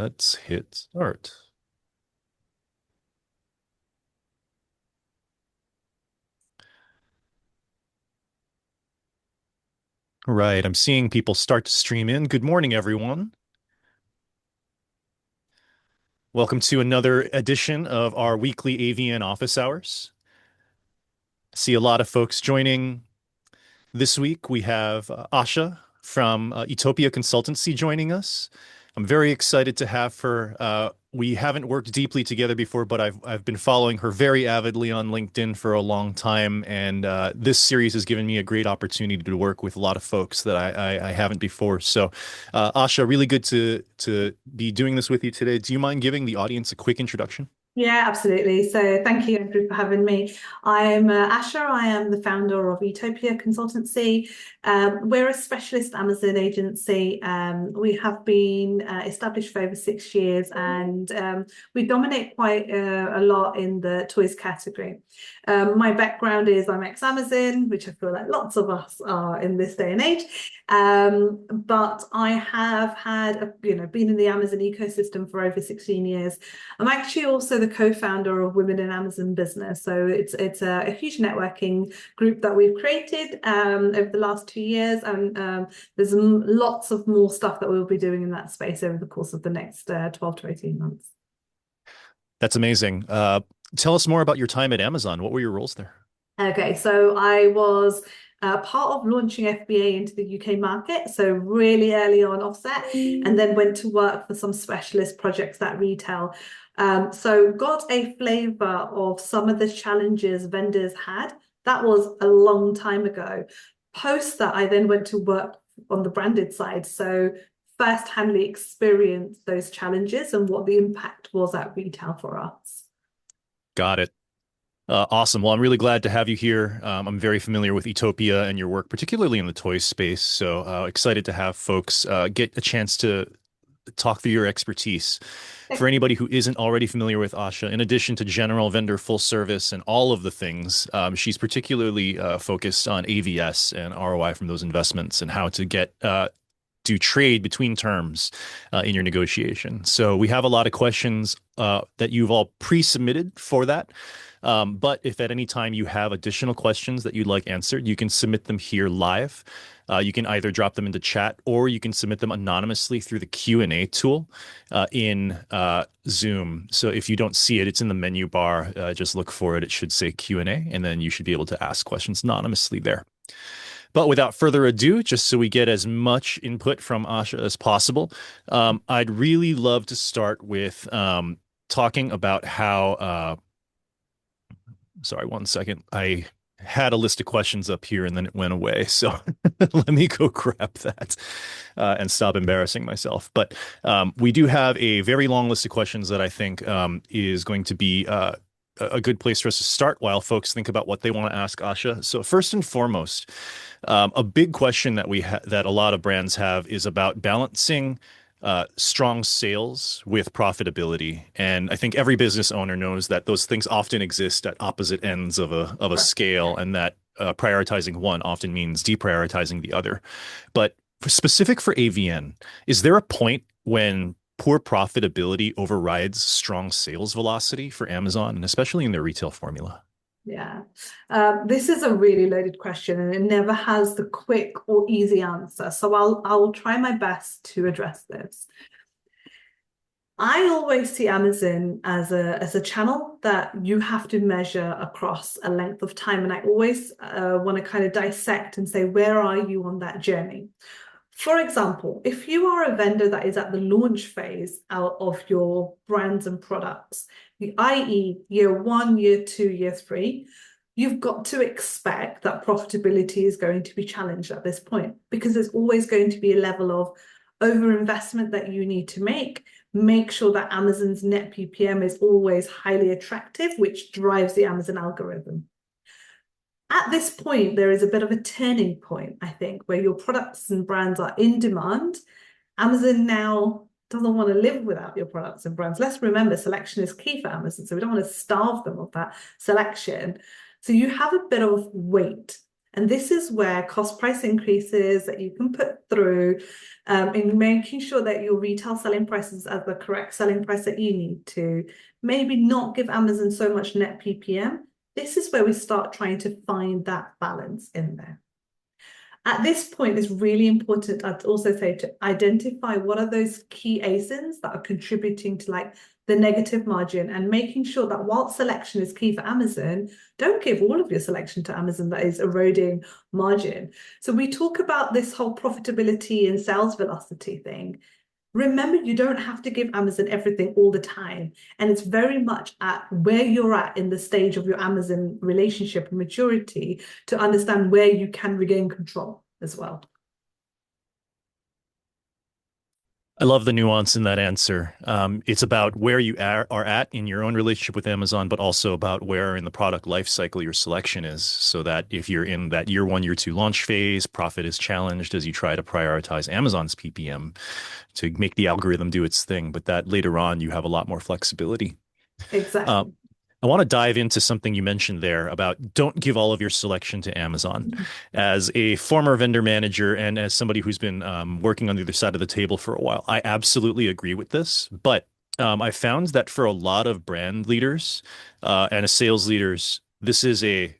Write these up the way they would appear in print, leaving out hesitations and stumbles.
let's hit start. Right, I'm seeing people start to stream in. Good morning, everyone. Welcome to another edition of our weekly AVN office hours. See a lot of folks joining this week. We have Asha from Etopia Consultancy joining us. I'm very excited to have her. We haven't worked deeply together before, but I've been following her very avidly on LinkedIn for a long time, and this series has given me a great opportunity to work with a lot of folks that I haven't before. So, Asha, really good to be doing this with you today. Do you mind giving the audience a quick introduction? Yeah, absolutely. So thank you, Andrew, for having me. I'm Asha. I am the founder of Etopia Consultancy. We're a specialist Amazon agency. We have been established for over 6 years, and we dominate quite a lot in the toys category. My background is I'm ex-Amazon, which I feel like lots of us are in this day and age. But I have had, been in the Amazon ecosystem for over 16 years. I'm actually also the co-founder of Women in Amazon Business. So it's a huge networking group that we've created over the last 2 years. And there's lots of more stuff that we'll be doing in that space over the course of the next 12 to 18 months. That's amazing. Tell us more about your time at Amazon. What were your roles there? Okay, so I was part of launching FBA into the UK market, so really early on offset, and then went to work for some specialist projects at retail. So got a flavor of some of the challenges vendors had. That was a long time ago. Post that, I then went to work on the branded side. So first-handly experienced those challenges and what the impact was at retail for us. Got it. Awesome. Well, I'm really glad to have you here. I'm very familiar with Etopia and your work, particularly in the toy space. So excited to have folks get a chance to talk through your expertise. For anybody who isn't already familiar with Asha, in addition to general vendor full service and all of the things, she's particularly focused on AVS and ROI from those investments and how to get do trade between terms in your negotiation. So we have a lot of questions that you've all pre-submitted for that. But if at any time you have additional questions that you'd like answered, you can submit them here live. You can either drop them into chat or you can submit them anonymously through the Q&A tool in Zoom. So if you don't see it, it's in the menu bar. Just look for it. It should say Q&A, and then you should be able to ask questions anonymously there. But without further ado, just so we get as much input from Asha as possible, I'd really love to start with talking about how sorry, one second. I had a list of questions up here and then it went away. So let me go grab that and stop embarrassing myself. But we do have a very long list of questions that I think is going to be a good place for us to start while folks think about what they want to ask Asha. So first and foremost, a big question that that a lot of brands have is about balancing strong sales with profitability. And I think every business owner knows that those things often exist at opposite ends of a scale, and that prioritizing one often means deprioritizing the other. But specific for AVN, is there a point when poor profitability overrides strong sales velocity for Amazon, and especially in their retail formula? Yeah, this is a really loaded question, and it never has the quick or easy answer. So I'll try my best to address this. I always see Amazon as a channel that you have to measure across a length of time, and I always want to kind of dissect and say, where are you on that journey? For example, if you are a vendor that is at the launch phase out of your brands and products, i.e. year one, year two, year three, you've got to expect that profitability is going to be challenged at this point, because there's always going to be a level of overinvestment that you need to make sure that Amazon's net PPM is always highly attractive, which drives the Amazon algorithm. At this point, there is a bit of a turning point, I think, where your products and brands are in demand. Amazon now doesn't want to live without your products and brands. Let's remember, selection is key for Amazon, so we don't want to starve them of that selection. So you have a bit of weight. And this is where cost price increases that you can put through in making sure that your retail selling prices are the correct selling price that you need to. Maybe not give Amazon so much net PPM. This is where we start trying to find that balance in there. At this point, it's really important, I'd also say, to identify what are those key ASINs that are contributing to like the negative margin, and making sure that while selection is key for Amazon, don't give all of your selection to Amazon that is eroding margin. So we talk about this whole profitability and sales velocity thing. Remember, you don't have to give Amazon everything all the time. And it's very much at where you're at in the stage of your Amazon relationship and maturity to understand where you can regain control as well. I love the nuance in that answer. It's about where you are at in your own relationship with Amazon, but also about where in the product life cycle your selection is, so that if you're in that year one, year two launch phase, profit is challenged as you try to prioritize Amazon's PPM to make the algorithm do its thing. But that later on, you have a lot more flexibility. Uh, Exactly. I want to dive into something you mentioned there about don't give all of your selection to Amazon. As a former vendor manager and as somebody who's been working on the other side of the table for a while, I absolutely agree with this. But I found that for a lot of brand leaders and as sales leaders, this is a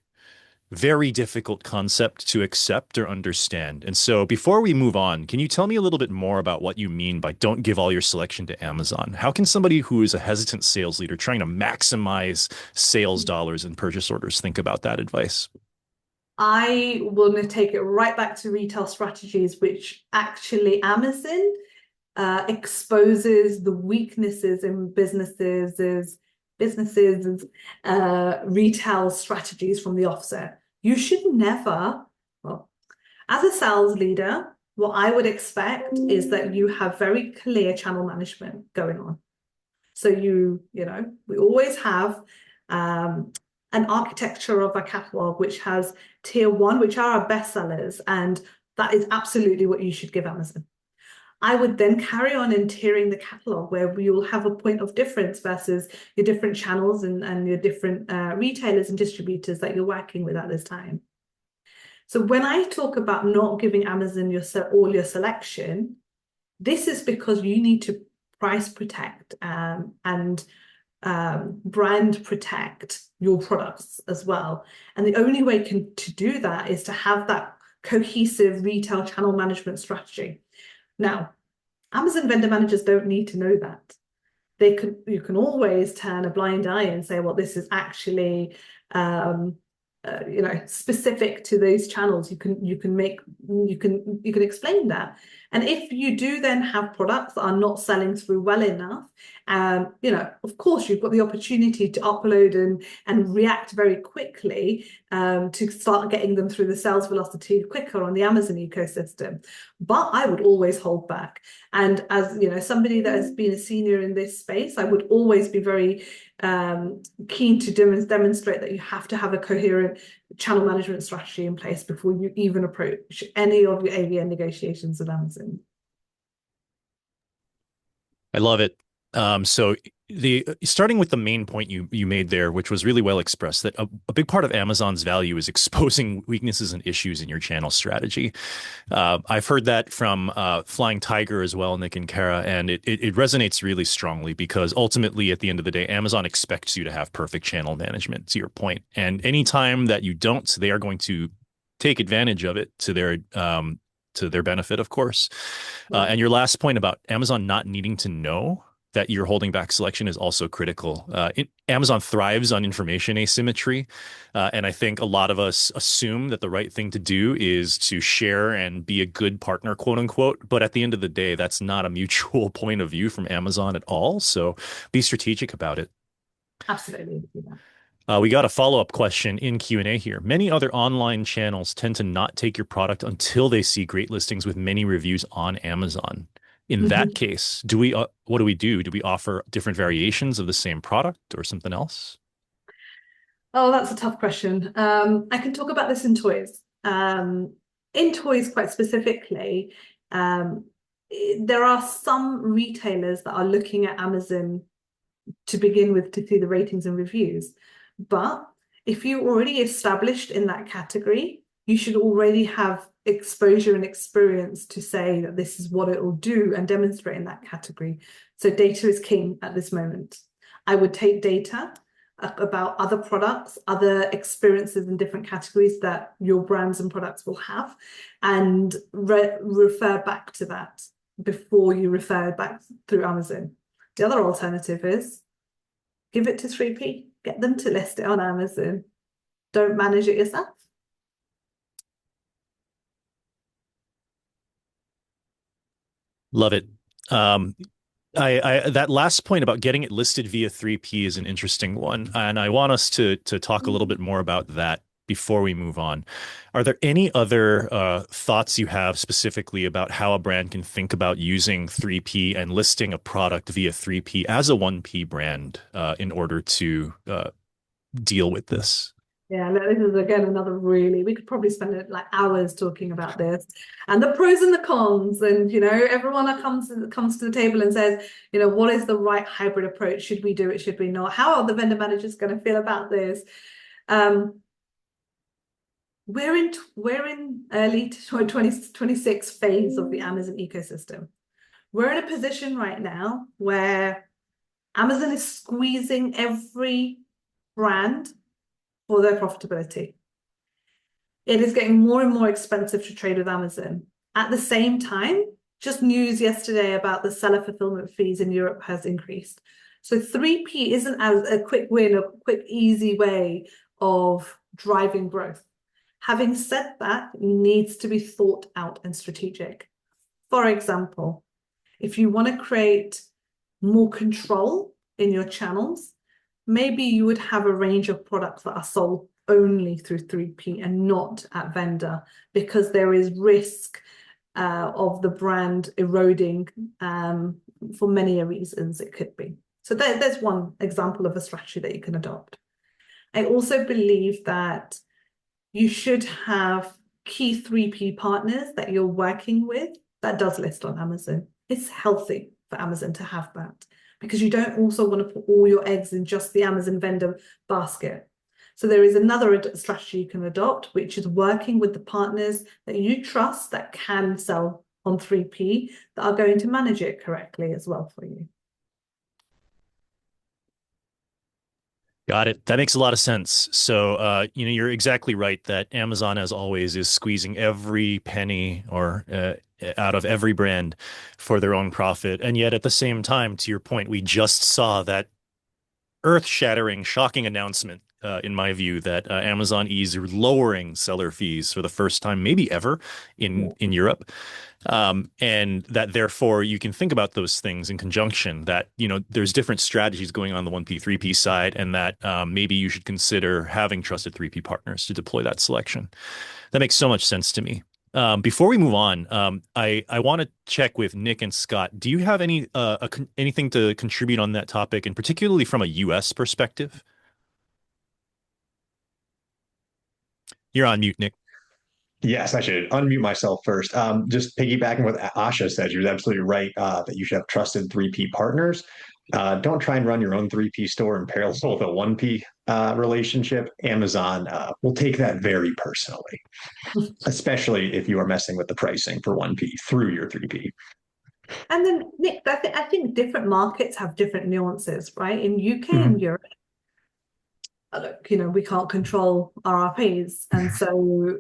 very difficult concept to accept or understand. And so before we move on, can you tell me a little bit more about what you mean by don't give all your selection to Amazon? How can somebody who is a hesitant sales leader trying to maximize sales dollars and purchase orders think about that advice? I want to take it right back to retail strategies, which actually Amazon exposes the weaknesses in businesses' retail strategies from the offset. You should never, well, as a sales leader, what I would expect is that you have very clear channel management going on. So we always have an architecture of a catalog which has tier one, which are our best sellers, and that is absolutely what you should give Amazon. I would then carry on in tiering the catalog where we will have a point of difference versus your different channels and your different retailers and distributors that you're working with at this time. So when I talk about not giving Amazon all your selection, this is because you need to price protect and brand protect your products as well. And the only way to do that is to have that cohesive retail channel management strategy. Now, Amazon vendor managers don't need to know that. You can always turn a blind eye and say, well, this is actually specific to those channels. You can explain that. And if you do then have products that are not selling through well enough, of course, you've got the opportunity to upload and react very quickly to start getting them through the sales velocity quicker on the Amazon ecosystem. But I would always hold back. And as somebody that has been a senior in this space, I would always be very keen to demonstrate that you have to have a coherent channel management strategy in place before you even approach any of your AVN negotiations with Amazon. I love it. So the starting with the main point you made there, which was really well expressed, that a big part of Amazon's value is exposing weaknesses and issues in your channel strategy. I've heard that from Flying Tiger as well, Nick and Kara, and it resonates really strongly because ultimately, at the end of the day, Amazon expects you to have perfect channel management, to your point. And anytime that you don't, they are going to take advantage of it to their benefit, of course. And your last point about Amazon not needing to know that you're holding back selection is also critical. Amazon thrives on information asymmetry. And I think a lot of us assume that the right thing to do is to share and be a good partner, quote unquote. But at the end of the day, that's not a mutual point of view from Amazon at all. So be strategic about it. Absolutely. We got a follow-up question in Q&A here. Many other online channels tend to not take your product until they see great listings with many reviews on Amazon. In that case, what do we do? Do we offer different variations of the same product or something else? Oh, that's a tough question. I can talk about this in toys. In toys, quite specifically, there are some retailers that are looking at Amazon to begin with to see the ratings and reviews. But if you're already established in that category, you should already have exposure and experience to say that this is what it will do and demonstrate in that category. So data is king at this moment. I would take data about other products, other experiences in different categories that your brands and products will have, and refer back to that before you refer back through Amazon. The other alternative is give it to 3P, get them to list it on Amazon. Don't manage it yourself. Love it. That last point about getting it listed via 3P is an interesting one, and I want us to talk a little bit more about that before we move on. Are there any other thoughts you have specifically about how a brand can think about using 3P and listing a product via 3P as a 1P brand in order to deal with this? Yeah, this is again another really, we could probably spend like hours talking about this and the pros and the cons. And, everyone that comes to the table and says, what is the right hybrid approach? Should we do it? Should we not? How are the vendor managers going to feel about this? We're in early 2026 phase of the Amazon ecosystem. We're in a position right now where Amazon is squeezing every brand for their profitability. It is getting more and more expensive to trade with Amazon. At the same time, just news yesterday about the seller fulfillment fees in Europe has increased. So 3P isn't as a quick win, a quick, easy way of driving growth. Having said that, it needs to be thought out and strategic. For example, if you want to create more control in your channels, maybe you would have a range of products that are sold only through 3P and not at vendor, because there is risk of the brand eroding for many reasons it could be. So there's one example of a strategy that you can adopt. I also believe that you should have key 3P partners that you're working with that does list on Amazon. It's healthy for Amazon to have that, because you don't also want to put all your eggs in just the Amazon vendor basket. So there is another strategy you can adopt, which is working with the partners that you trust that can sell on 3P, that are going to manage it correctly as well for you. Got it. That makes a lot of sense. So, you're exactly right that Amazon, as always, is squeezing every penny or out of every brand for their own profit. And yet, at the same time, to your point, we just saw that earth-shattering, shocking announcement, in my view, that Amazon is lowering seller fees for the first time, maybe ever, in Europe. And that therefore you can think about those things in conjunction, that, there's different strategies going on the 1P, 3P side, and that maybe you should consider having trusted 3P partners to deploy that selection. That makes so much sense to me. Before we move on, I want to check with Nick and Scott. Do you have anything to contribute on that topic, and particularly from a US perspective? You're on mute, Nick. Yes, I should unmute myself first. Just piggybacking what Asha said, she was absolutely right that you should have trusted 3P partners. Don't try and run your own 3P store in parallel with a 1P relationship. Amazon will take that very personally, especially if you are messing with the pricing for 1P through your 3P. And then, Nick, I think different markets have different nuances, right? In UK and Europe, look, we can't control RRPs. And so,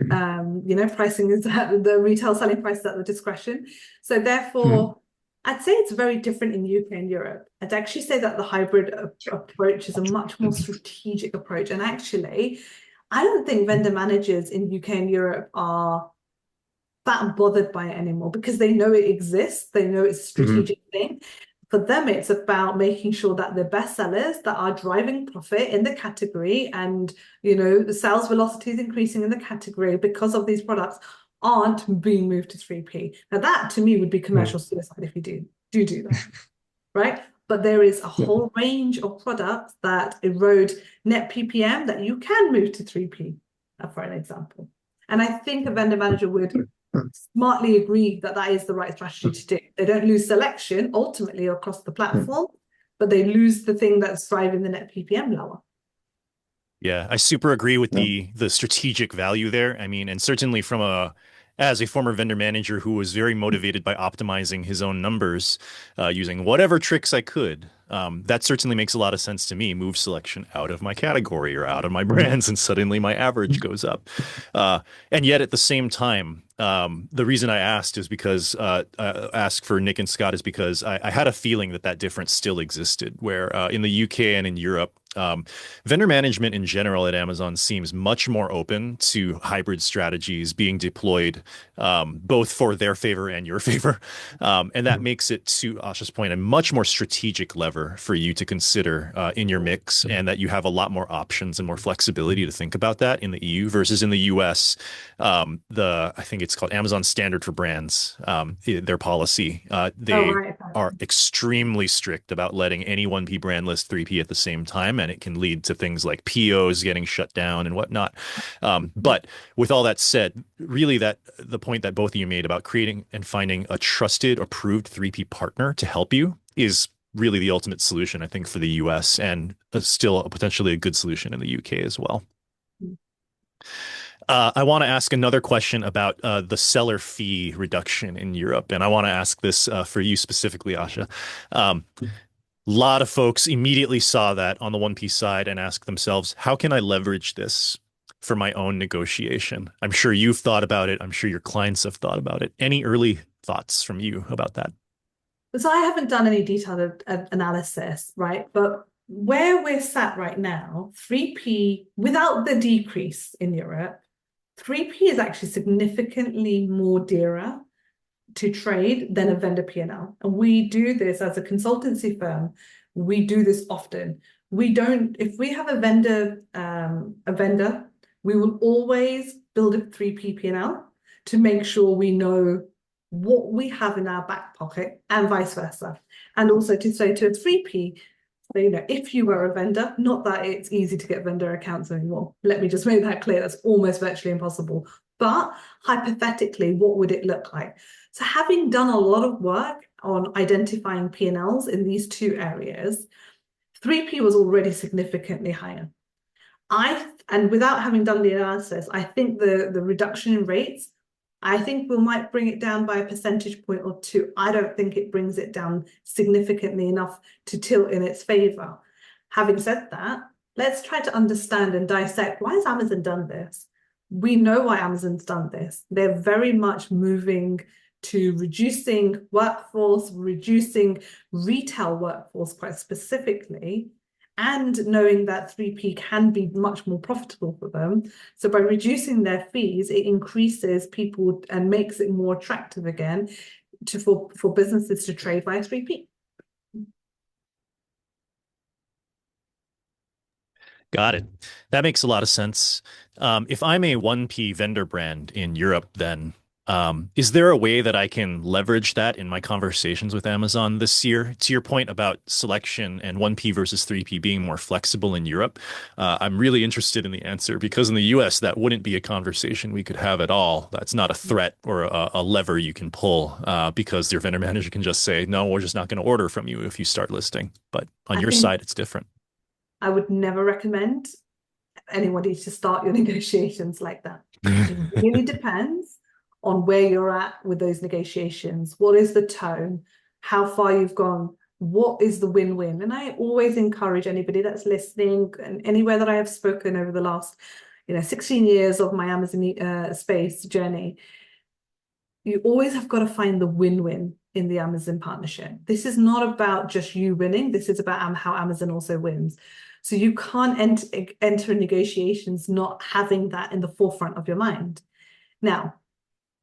pricing is at the retail selling price is at the discretion. So therefore, I'd say it's very different in UK and Europe. I'd actually say that the hybrid approach is a much more strategic approach. And actually, I don't think vendor managers in UK and Europe are that bothered by it anymore, because they know it exists. They know it's a strategic thing. For them, it's about making sure that the best sellers that are driving profit in the category, and the sales velocity is increasing in the category because of these products, aren't being moved to 3P. Now that to me would be commercial suicide if you do that, right? But there is a whole range of products that erode net PPM that you can move to 3P, for an example. And I think a vendor manager would smartly agree that that is the right strategy to do. They don't lose selection ultimately across the platform, but they lose the thing that's driving the net PPM lower. Yeah, I super agree with the strategic value there. I mean, and certainly from as a former vendor manager who was very motivated by optimizing his own numbers, using whatever tricks I could, that certainly makes a lot of sense to me. Move selection out of my category or out of my brands, and suddenly my average goes up. And yet at the same time, the reason I asked is because ask for Nick and Scott is because I had a feeling that that difference still existed, where in the UK and in Europe. Vendor management in general at Amazon seems much more open to hybrid strategies being deployed, both for their favor and your favor. And that makes it, to Asha's point, a much more strategic lever for you to consider in your mix, and that you have a lot more options and more flexibility to think about that in the EU versus in the US. I think it's called Amazon Standard for Brands, their policy. Oh, They right. are extremely strict about letting any 1P brand list 3P at the same time, and it can lead to things like POs getting shut down and whatnot. But with all that said, really that the point that both of you made about creating and finding a trusted, approved 3P partner to help you is really the ultimate solution, I think, for the US, and still potentially a good solution in the UK as well. I want to ask another question about the seller fee reduction in Europe, and I want to ask this for you specifically, Asha. A lot of folks immediately saw that on the 1P side and asked themselves, how can I leverage this for my own negotiation? I'm sure you've thought about it. I'm sure your clients have thought about it. Any early thoughts from you about that? So I haven't done any detailed analysis, right? But where we're sat right now, 3P, without the decrease in Europe, 3P is actually significantly more dearer to trade than a vendor P&L. And we do this as a consultancy firm. We do this often. We don't, if we have a vendor, we will always build a 3P P&L to make sure we know what we have in our back pocket and vice versa. And also to say to a 3P, if you were a vendor, not that it's easy to get vendor accounts anymore. Let me just make that clear. That's almost virtually impossible. But hypothetically, what would it look like? So having done a lot of work on identifying P&Ls in these two areas, 3P was already significantly higher. And without having done the analysis, I think the reduction in rates, I think we might bring it down by a percentage point or two. I don't think it brings it down significantly enough to tilt in its favor. Having said that, let's try to understand and dissect, why has Amazon done this? We know why Amazon's done this. They're very much moving to reducing workforce, reducing retail workforce quite specifically, and knowing that 3P can be much more profitable for them. So by reducing their fees, it increases people and makes it more attractive again for businesses to trade via 3P. Got it. That makes a lot of sense. If I'm a 1P vendor brand in Europe, then is there a way that I can leverage that in my conversations with Amazon this year? To your point about selection and 1P versus 3P being more flexible in Europe, I'm really interested in the answer, because in the US, that wouldn't be a conversation we could have at all. That's not a threat or a lever you can pull, because your vendor manager can just say, no, we're just not going to order from you if you start listing. But on your side, it's different. I would never recommend anybody to start your negotiations like that. It really depends on where you're at with those negotiations. What is the tone? How far you've gone? What is the win-win? And I always encourage anybody that's listening, and anywhere that I have spoken over the last 16 years of my Amazon space journey, you always have got to find the win-win in the Amazon partnership. This is not about just you winning. This is about how Amazon also wins. So you can't enter negotiations not having that in the forefront of your mind. Now,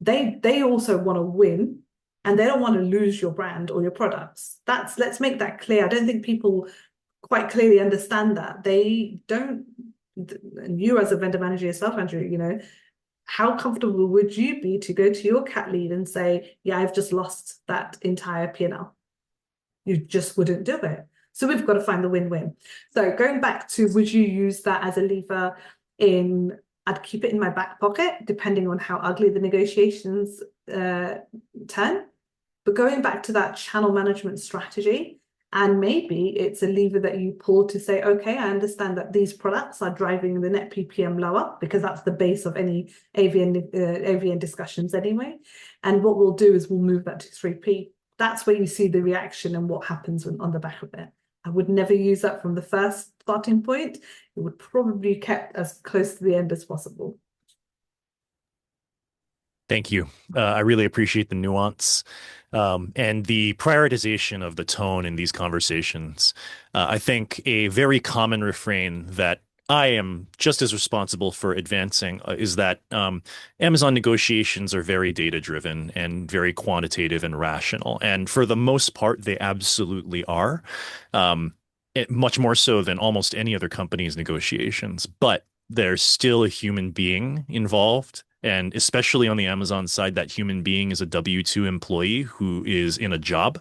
they also want to win, and they don't want to lose your brand or your products. Let's make that clear. I don't think people quite clearly understand that. They don't, and you as a vendor manager yourself, Andrew, how comfortable would you be to go to your cat lead and say, yeah, I've just lost that entire P&L? You just wouldn't do it. So we've got to find the win-win. So going back to, would you use that as a lever I'd keep it in my back pocket, depending on how ugly the negotiations turn. But going back to that channel management strategy, And maybe it's a lever that you pull to say, okay, I understand that these products are driving the net PPM lower, because that's the base of any AVN discussions anyway. And what we'll do is we'll move that to 3P. That's where you see the reaction and what happens on the back of it. I would never use that from the first starting point. It would probably be kept as close to the end as possible. Thank you. I really appreciate the nuance and the prioritization of the tone in these conversations. I think a very common refrain that I am just as responsible for advancing is that Amazon negotiations are very data-driven and very quantitative and rational. And for the most part, they absolutely are, much more so than almost any other company's negotiations. But there's still a human being involved. And especially on the Amazon side, that human being is a W-2 employee who is in a job,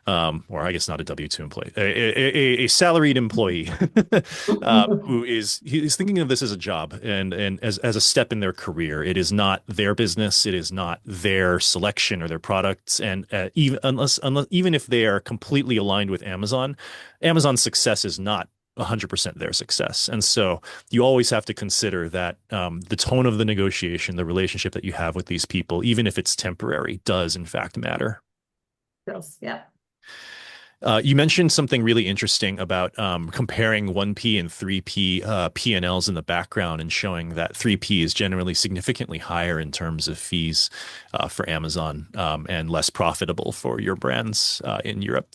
or I guess not a W-2 employee, a salaried employee who is he's thinking of this as a job and as a step in their career. It is not their business. It is not their selection or their products. And even if they are completely aligned with Amazon, Amazon's success is not 100% their success. And so you always have to consider that the tone of the negotiation, the relationship that you have with these people, even if it's temporary, does in fact matter. Yes, yeah. You mentioned something really interesting about comparing 1P and 3P P&Ls in the background and showing that 3P is generally significantly higher in terms of fees for Amazon and less profitable for your brands in Europe.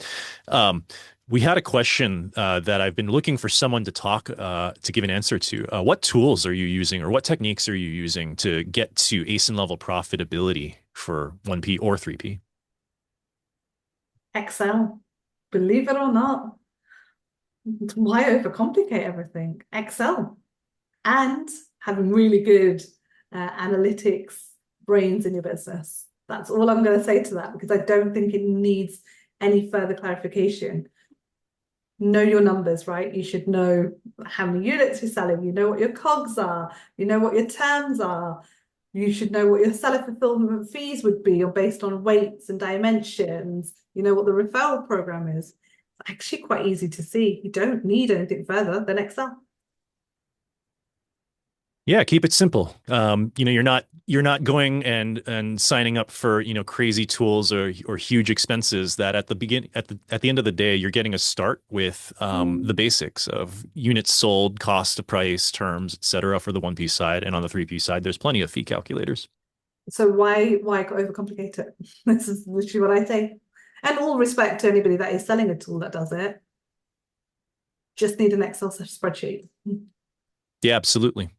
We had a question that I've been looking for someone to give an answer to. What tools are you using, or what techniques are you using to get to ASIN level profitability for 1P or 3P? Excel, believe it or not. Why overcomplicate everything? Excel, and having really good analytics brains in your business. That's all I'm going to say to that, because I don't think it needs any further clarification. Know your numbers, right? You should know how many units you're selling. You know what your COGS are. You know what your terms are. You should know what your seller fulfillment fees would be, or based on weights and dimensions. You know what the referral program is. It's actually quite easy to see. You don't need anything further than Excel. Yeah, keep it simple. You're not going and signing up for, crazy tools or huge expenses that at the end of the day, you're getting a start with the basics of units sold, cost to price, terms, et cetera, for the 1P side. And on the 3P side, there's plenty of fee calculators. So why overcomplicate it? This is literally what I say. And all respect to anybody that is selling a tool that does it. Just need an Excel spreadsheet. Yeah, absolutely.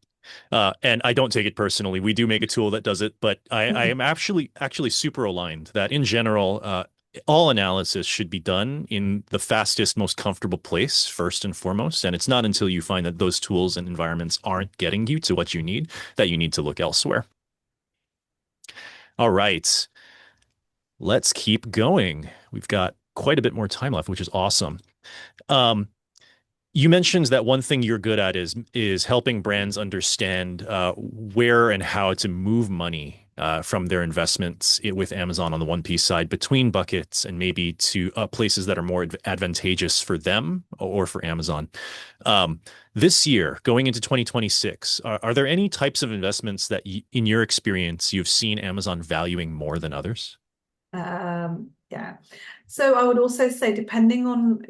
And I don't take it personally. We do make a tool that does it, but I am actually super aligned that in general, all analysis should be done in the fastest, most comfortable place first and foremost. And it's not until you find that those tools and environments aren't getting you to what you need that you need to look elsewhere. All right, let's keep going. We've got quite a bit more time left, which is awesome. You mentioned that one thing you're good at is helping brands understand where and how to move money from their investments with Amazon on the 1P side between buckets and maybe to places that are more advantageous for them or for Amazon. This year, going into 2026, are there any types of investments that, in your experience, you've seen Amazon valuing more than others? Yeah. So I would also say, depending on,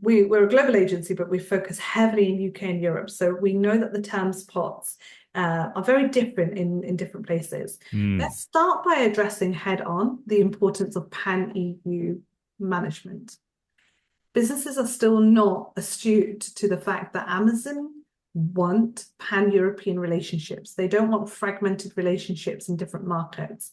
we're a global agency, but we focus heavily in UK and Europe. So we know that the terms pots are very different in different places. Let's start by addressing head on the importance of pan-EU management. Businesses are still not astute to the fact that Amazon want pan-European relationships. They don't want fragmented relationships in different markets.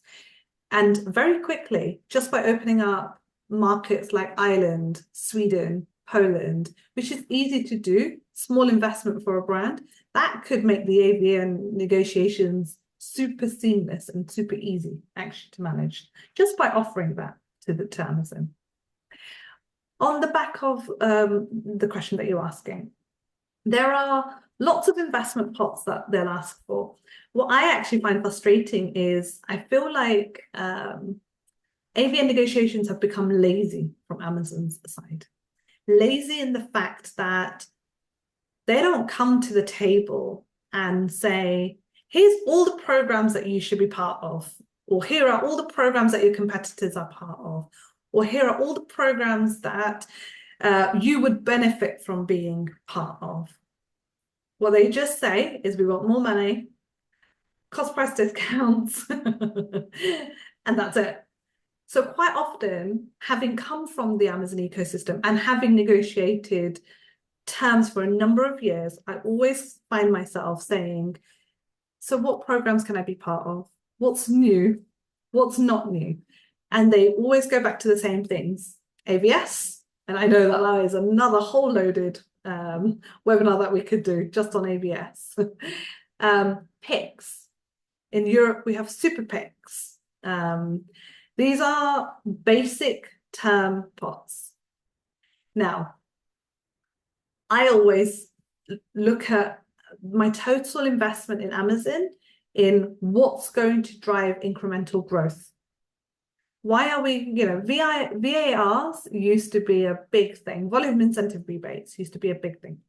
And very quickly, just by opening up markets like Ireland, Sweden, Poland, which is easy to do, small investment for a brand, that could make the AVN negotiations super seamless and super easy actually to manage, just by offering that to Amazon. On the back of the question that you're asking, there are lots of investment pots that they'll ask for. What I actually find frustrating is I feel like AVN negotiations have become lazy from Amazon's side. Lazy in the fact that they don't come to the table and say, here's all the programs that you should be part of, or here are all the programs that your competitors are part of, or here are all the programs that you would benefit from being part of. What they just say is, we want more money, cost price discounts, and that's it. So quite often, having come from the Amazon ecosystem and having negotiated terms for a number of years, I always find myself saying, so what programs can I be part of? What's new? What's not new? And they always go back to the same things. AVS, and I know that is another whole loaded webinar that we could do just on AVS. PICs. In Europe, we have super PICs. These are basic term pots. Now, I always look at my total investment in Amazon in what's going to drive incremental growth. Why are we, VARs used to be a big thing. Volume incentive rebates used to be a big thing.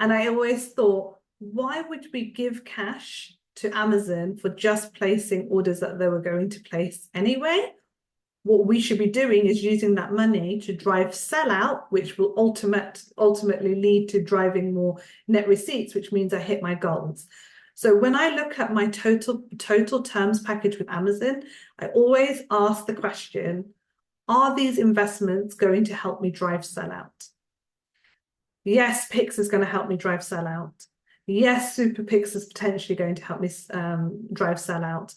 And I always thought, why would we give cash to Amazon for just placing orders that they were going to place anyway? What we should be doing is using that money to drive sellout, which will ultimately lead to driving more net receipts, which means I hit my goals. So when I look at my total terms package with Amazon, I always ask the question, are these investments going to help me drive sellout? Yes, Pix is going to help me drive sellout. Yes, Super Pix is potentially going to help me drive sellout.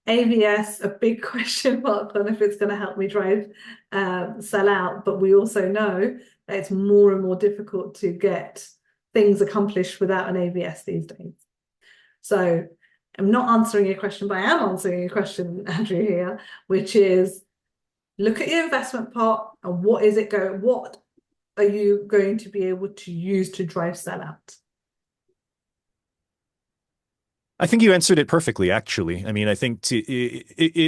AVS, a big question mark on if it's going to help me drive sellout, but we also know that it's more and more difficult to get things accomplished without an AVS these days. So I'm not answering your question, but I am answering your question, Andrew, here, which is look at your investment pot and what are you going to be able to use to drive sellout? I think you answered it perfectly, actually. I mean, I think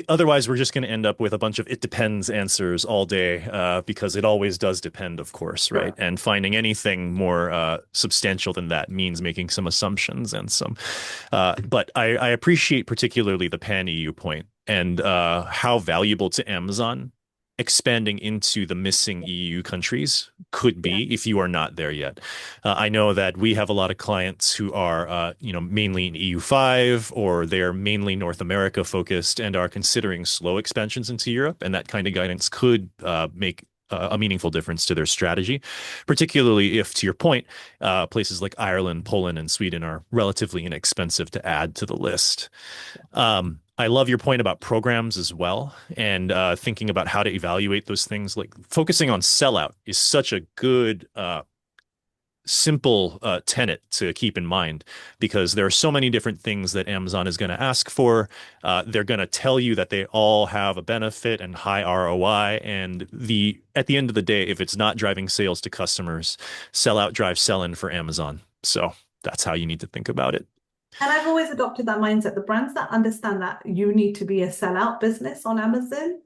otherwise we're just going to end up with a bunch of it depends answers all day because it always does depend, of course, right? Yeah. And finding anything more substantial than that means making some assumptions and some. But I appreciate particularly the pan-EU point and how valuable to Amazon expanding into the missing EU countries could be if you are not there yet. I know that we have a lot of clients who are, mainly in EU5 or they're mainly North America focused and are considering slow expansions into Europe. And that kind of guidance could make a meaningful difference to their strategy, particularly if, to your point, places like Ireland, Poland, and Sweden are relatively inexpensive to add to the list. I love your point about programs as well, and thinking about how to evaluate those things. Like focusing on sellout is such a good, simple tenet to keep in mind because there are so many different things that Amazon is going to ask for. They're going to tell you that they all have a benefit and high ROI, and at the end of the day, if it's not driving sales to customers, sellout drives sell-in for Amazon. So that's how you need to think about it. And I've always adopted that mindset. The brands that understand that you need to be a sellout business on Amazon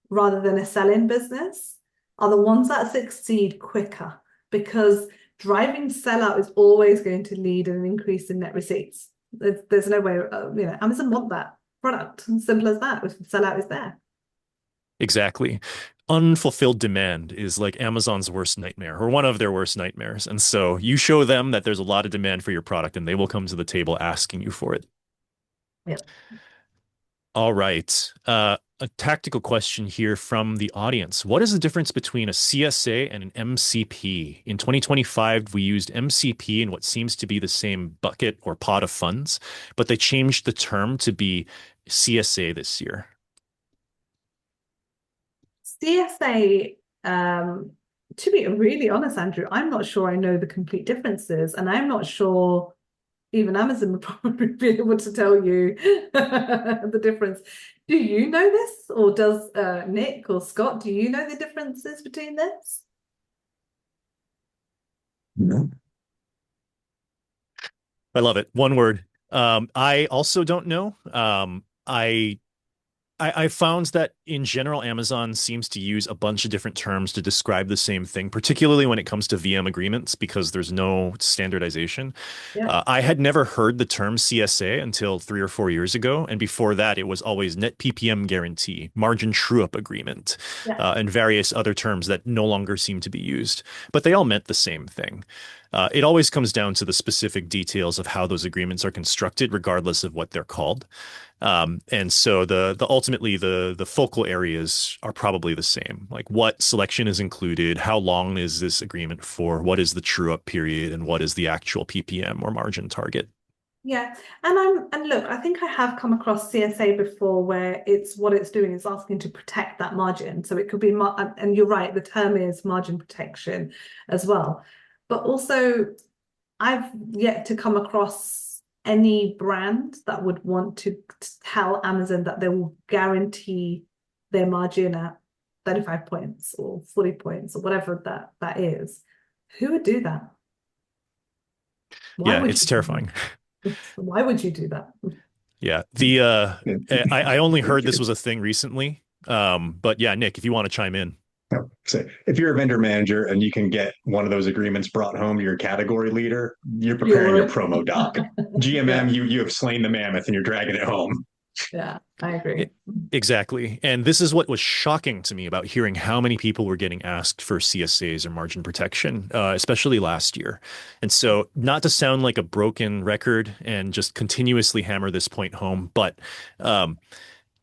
rather than a sell-in business are the ones that succeed quicker because driving sellout is always going to lead an increase in net receipts. There's no way, Amazon want that product. Simple as that. If sellout is there. Exactly. Unfulfilled demand is like Amazon's worst nightmare or one of their worst nightmares. And so you show them that there's a lot of demand for your product and they will come to the table asking you for it. Yep. All right. A tactical question here from the audience. What is the difference between a CSA and an MCP? In 2025, we used MCP in what seems to be the same bucket or pot of funds, but they changed the term to be CSA this year. CSA, to be really honest, Andrew, I'm not sure I know the complete differences, and I'm not sure even Amazon would probably be able to tell you the difference. Do you know this, or does Nick or Scott, do you know the differences between this? No. I love it. One word. I also don't know. I found that in general, Amazon seems to use a bunch of different terms to describe the same thing, particularly when it comes to VM agreements, because there's no standardization. Yeah. I had never heard the term CSA until 3 or 4 years ago. And before that, it was always net PPM guarantee, margin true-up agreement, Yeah. and various other terms that no longer seem to be used. But they all meant the same thing. It always comes down to the specific details of how those agreements are constructed, regardless of what they're called. And so the ultimately the focal areas are probably the same. Like what selection is included, how long is this agreement for, what is the true up period, and what is the actual PPM or margin target. Yeah, and look, I think I have come across CSA before where it's what it's doing is asking to protect that margin. So it could be, and you're right, the term is margin protection as well. But also, I've yet to come across any brand that would want to tell Amazon that they will guarantee their margin at 35 points or 40 points or whatever that is. Who would do that? Why Yeah, would it's you do terrifying. that? Why would you do that? Yeah, I only heard this was a thing recently. But yeah, Nick, if you want to chime in. So if you're a vendor manager and you can get one of those agreements brought home to your category leader, you're preparing your You're promo doc. GMM, yeah, you have slain the mammoth and you're dragging it home. yeah, I agree. Exactly. And this is what was shocking to me about hearing how many people were getting asked for CSAs or margin protection, especially last year. And so, not to sound like a broken record and just continuously hammer this point home, but um,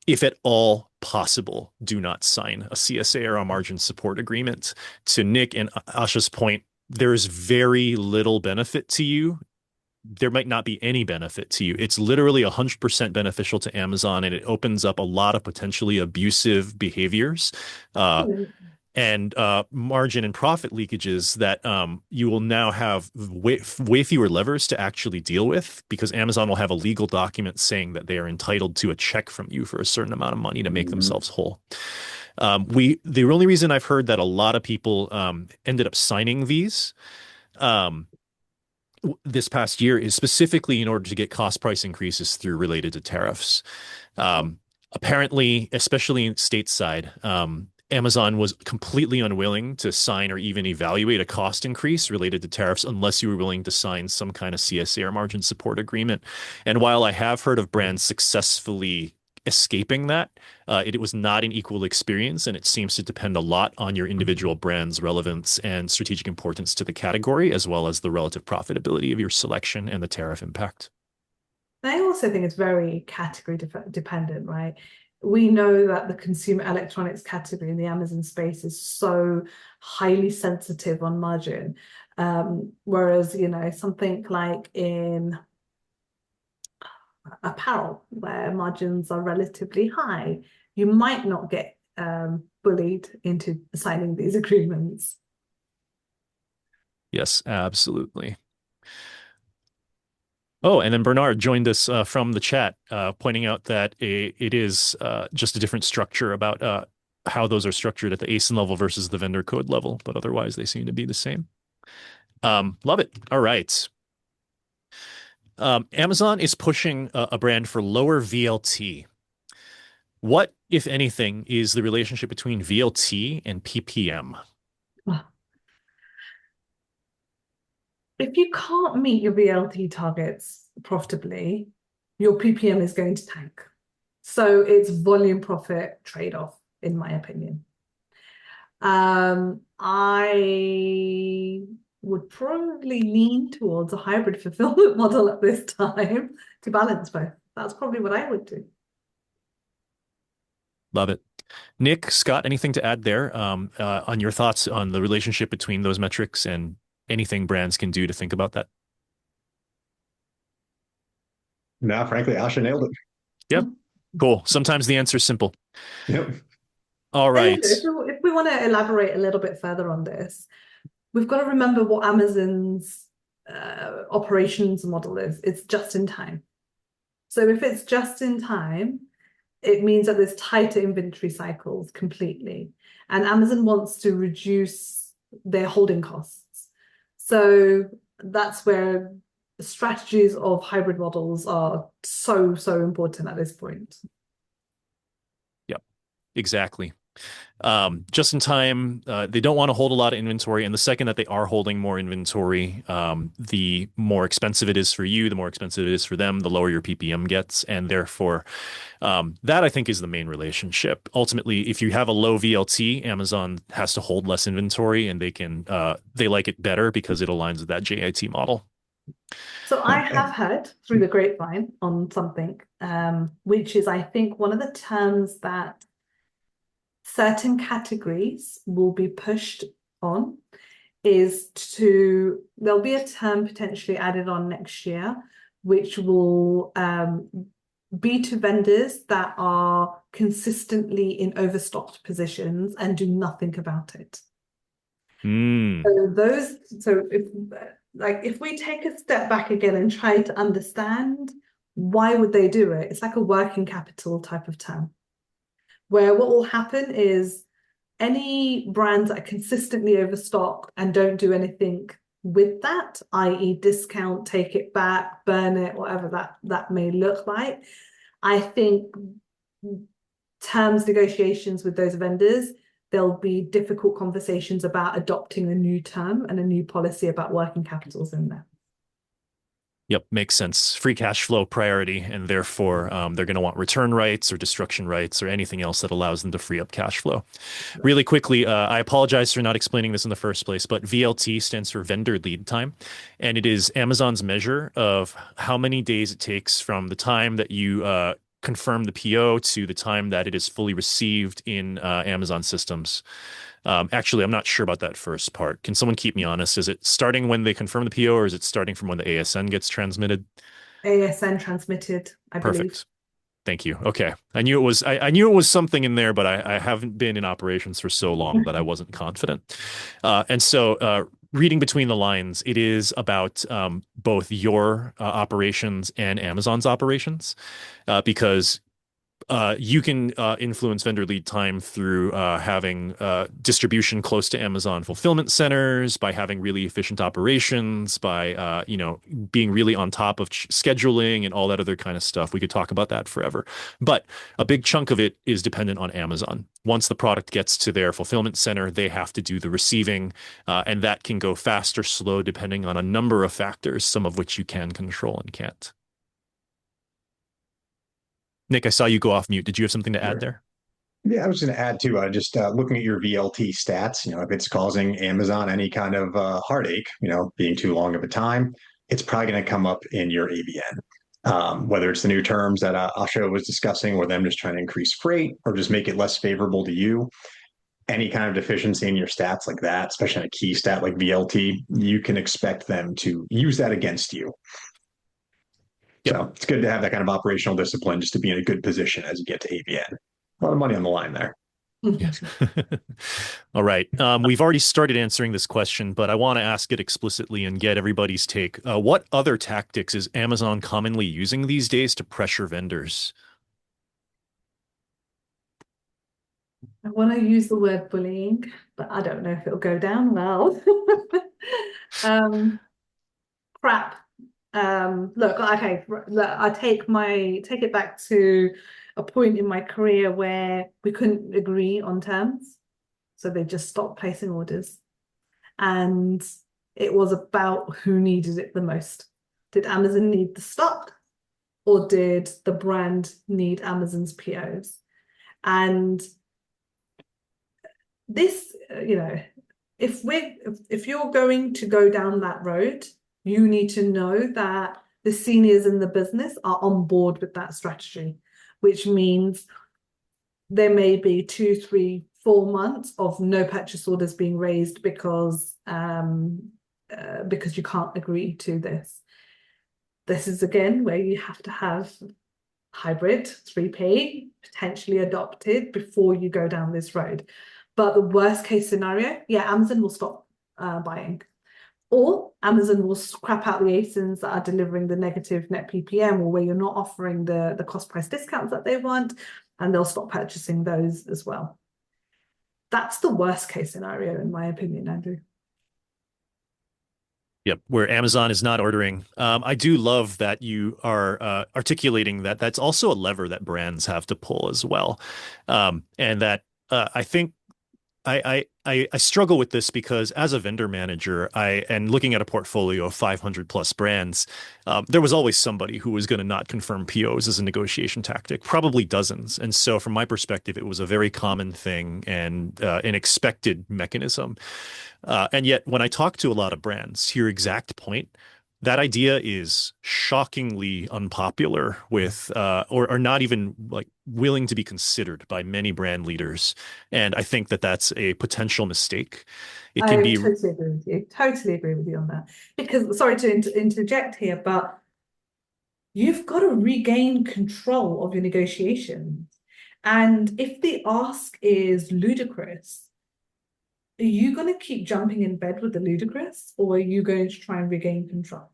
if at all possible, do not sign a CSA or a margin support agreement. To Nick and Asha's point, there is very little benefit to you. There might not be any benefit to you. It's literally 100% beneficial to Amazon, and it opens up a lot of potentially abusive behaviors uh, and margin and profit leakages that you will now have way fewer levers to actually deal with because Amazon will have a legal document saying that they are entitled to a check from you for a certain amount of money to make themselves whole. The only reason I've heard that a lot of people ended up signing these this past year is specifically in order to get cost price increases through related to tariffs. Apparently, especially stateside, Amazon was completely unwilling to sign or even evaluate a cost increase related to tariffs unless you were willing to sign some kind of CSA or margin support agreement. And while I have heard of brands successfully escaping that, it was not an equal experience, and it seems to depend a lot on your individual brand's relevance and strategic importance to the category, as well as the relative profitability of your selection and the tariff impact. I also think it's very category dependent, right? We know that the consumer electronics category in the Amazon space is so highly sensitive on margin. Whereas, something like in apparel, where margins are relatively high, you might not get bullied into signing these agreements. Yes, absolutely. Oh, and then Bernard joined us from the chat, pointing out that it is just a different structure about how those are structured at the ASIN level versus the vendor code level, but otherwise they seem to be the same. Love it. All right. Amazon is pushing a brand for lower VLT. What, if anything, is the relationship between VLT and PPM? If you can't meet your VLT targets profitably, your PPM is going to tank. So it's volume profit trade-off, in my opinion. I would probably lean towards a hybrid fulfillment model at this time to balance both. That's probably what I would do. Love it. Nick, Scott, anything to add there on your thoughts on the relationship between those metrics and anything brands can do to think about that? No, frankly, Asha nailed it. Yep. Cool. Sometimes the answer is simple. Yep. All right. If we want to elaborate a little bit further on this, we've got to remember what Amazon's operations model is. It's just in time. So if it's just in time, it means that there's tighter inventory cycles completely. And Amazon wants to reduce their holding costs. So that's where strategies of hybrid models are so important at this point. exactly. Just in time, they don't want to hold a lot of inventory. And the second that they are holding more inventory, the more expensive it is for you, the more expensive it is for them, the lower your PPM gets. And therefore, that I think is the main relationship. Ultimately, if you have a low VLT, Amazon has to hold less inventory and they like it better because it aligns with that JIT model. So I have heard through the grapevine on something, which is, I think, one of the terms that certain categories will be pushed on is there'll be a term potentially added on next year, which will be to vendors that are consistently in overstocked positions and do nothing about it. Mm. If we take a step back again and try to understand why would they do it, it's like a working capital type of term, where what will happen is any brands that are consistently overstocked and don't do anything with that, i.e. discount, take it back, burn it, whatever that may look like, I think terms negotiations with those vendors, there'll be difficult conversations about adopting a new term and a new policy about working capitals in there. Yep, makes sense. Free cash flow priority, and therefore they're going to want return rights or destruction rights or anything else that allows them to free up cash flow. Really quickly, I apologize for not explaining this in the first place, but VLT stands for vendor lead time, and it is Amazon's measure of how many days it takes from the time that you confirm the PO to the time that it is fully received in Amazon systems. Actually, I'm not sure about that first part. Can someone keep me honest? Is it starting when they confirm the PO, or is it starting from when the ASN gets transmitted? ASN transmitted, I believe. Perfect. Thank you. Okay. I knew it was I knew it was something in there, but I haven't been in operations for so long that I wasn't confident. And so reading between the lines, it is about both your operations and Amazon's operations, because you can influence vendor lead time through having distribution close to Amazon fulfillment centers, by having really efficient operations, by being really on top of scheduling and all that other kind of stuff. We could talk about that forever. But a big chunk of it is dependent on Amazon. Once the product gets to their fulfillment center, they have to do the receiving, and that can go fast or slow depending on a number of factors, some of which you can control and can't. Nick, I saw you go off mute. Did you have something to add Sure. there? Yeah, I was going to add too, just looking at your VLT stats, if it's causing Amazon any kind of heartache, being too long of a time, it's probably going to come up in your AVN. Whether it's the new terms that Asha was discussing, or them just trying to increase freight or just make it less favorable to you, any kind of deficiency in your stats like that, especially on a key stat like VLT, you can expect them to use that against you. Yep. So it's good to have that kind of operational discipline just to be in a good position as you get to AVN. A lot of money on the line there. Yes. All right. We've already started answering this question, but I want to ask it explicitly and get everybody's take. What other tactics is Amazon commonly using these days to pressure vendors? I want to use the word bullying, but I don't know if it'll go down well. Crap. Look, okay, look, I take it back to a point in my career where we couldn't agree on terms, so they just stopped placing orders, and it was about who needed it the most. Did Amazon need the stock, or did the brand need Amazon's POs? And this, if you're going to go down that road, you need to know that the seniors in the business are on board with that strategy, which means there may be 2, 3, 4 months of no purchase orders being raised because you can't agree to this. This is again where you have to have hybrid 3P potentially adopted before you go down this road. But the worst case scenario, yeah, Amazon will stop buying. Or Amazon will scrap out the ASINs that are delivering the negative net PPM, or where you're not offering the cost price discounts that they want, and they'll stop purchasing those as well. That's the worst case scenario, in my opinion, Andrew. Yep, where Amazon is not ordering. I do love that you are articulating that that's also a lever that brands have to pull as well. And that I think I struggle with this because as a vendor manager, and looking at a portfolio of 500 plus brands, there was always somebody who was going to not confirm POs as a negotiation tactic, probably dozens. And so, from my perspective, it was a very common thing and an expected mechanism. And yet, when I talk to a lot of brands, to your exact point, that idea is shockingly unpopular with, or not even like willing to be considered by many brand leaders. And I think that that's a potential mistake. It can I be, totally agree with you. Totally agree with you on that. Because, sorry to interject here, but you've got to regain control of your negotiations. And if the ask is ludicrous, are you going to keep jumping in bed with the ludicrous, or are you going to try and regain control?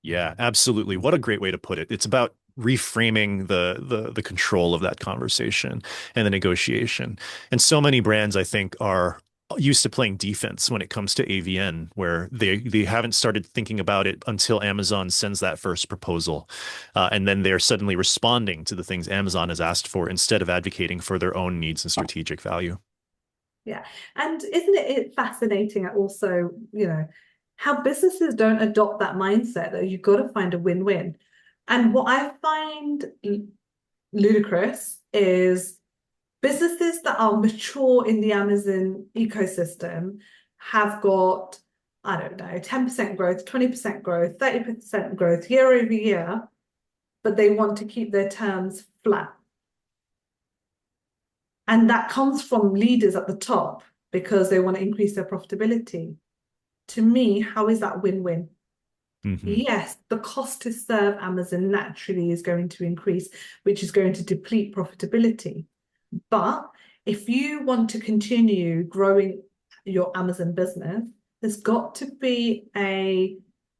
yeah, absolutely. What a great way to put it. It's about reframing the control of that conversation and the negotiation. And so many brands, I think, are used to playing defense when it comes to AVN, where they haven't started thinking about it until Amazon sends that first proposal, and then they're suddenly responding to the things Amazon has asked for instead of advocating for their own needs and strategic value. Yeah. And isn't it fascinating also, how businesses don't adopt that mindset that you've got to find a win-win. And what I find ludicrous is businesses that are mature in the Amazon ecosystem have got, I don't know, 10% growth, 20% growth, 30% growth year over year, but they want to keep their terms flat. And that comes from leaders at the top because they want to increase their profitability. To me, how is that win-win? Mhm. Yes, the cost to serve Amazon naturally is going to increase, which is going to deplete profitability. But if you want to continue growing your Amazon business, there's got to be a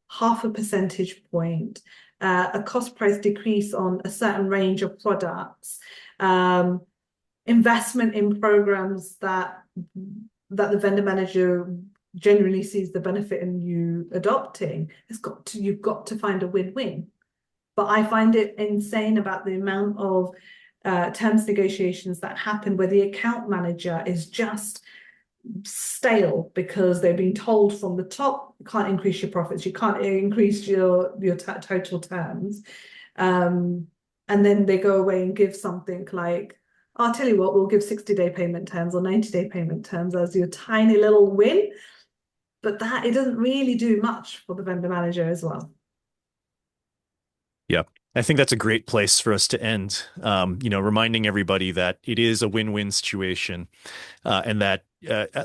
half a percentage point, a cost price decrease on a certain range of products, investment in programs that the vendor manager genuinely sees the benefit in you adopting. You've got to find a win-win. But I find it insane about the amount of terms negotiations that happen where the account manager is just stale because they've been told from the top, you can't increase your profits, you can't increase your total terms. And then they go away and give something like, I'll tell you what, we'll give 60-day payment terms or 90-day payment terms as your tiny little win. But that it doesn't really do much for the vendor manager as well. Yeah. I think that's a great place for us to end. Reminding everybody that it is a win-win situation, and that,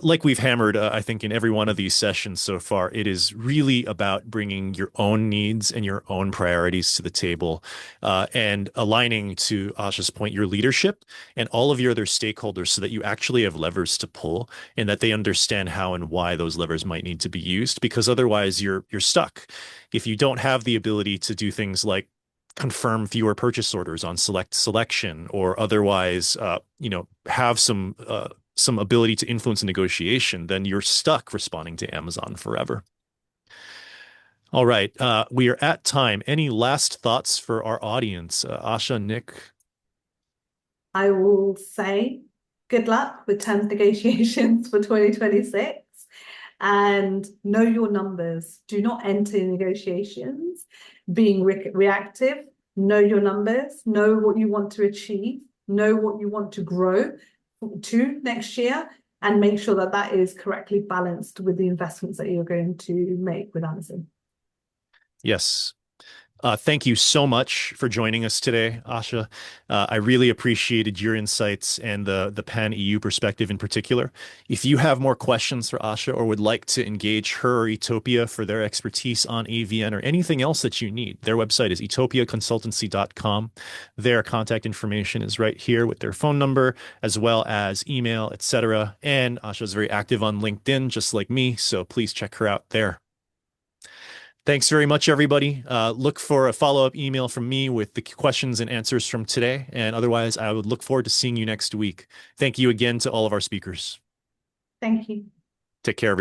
like we've hammered, I think in every one of these sessions so far, it is really about bringing your own needs and your own priorities to the table, and aligning to Asha's point, your leadership and all of your other stakeholders so that you actually have levers to pull and that they understand how and why those levers might need to be used, because otherwise you're stuck. If you don't have the ability to do things like confirm fewer purchase orders on select selection or otherwise, have some ability to influence a negotiation, then you're stuck responding to Amazon forever. All right, we are at time. Any last thoughts for our audience, Asha, Nick? I will say good luck with terms negotiations for 2026 and know your numbers. Do not enter negotiations being reactive. Know your numbers, know what you want to achieve, know what you want to grow to next year, and make sure that that is correctly balanced with the investments that you're going to make with Amazon. Yes. Thank you so much for joining us today, Asha. I really appreciated your insights and the Pan EU perspective in particular. If you have more questions for Asha or would like to engage her or Etopia for their expertise on AVN or anything else that you need, their website is etopiaconsultancy.com. Their contact information is right here with their phone number, as well as email, etc. And Asha is very active on LinkedIn, just like me, so please check her out there. Thanks very much, everybody. Look for a follow-up email from me with the questions and answers from today. And otherwise, I would look forward to seeing you next week. Thank you again to all of our speakers. Thank you. Take care, everyone.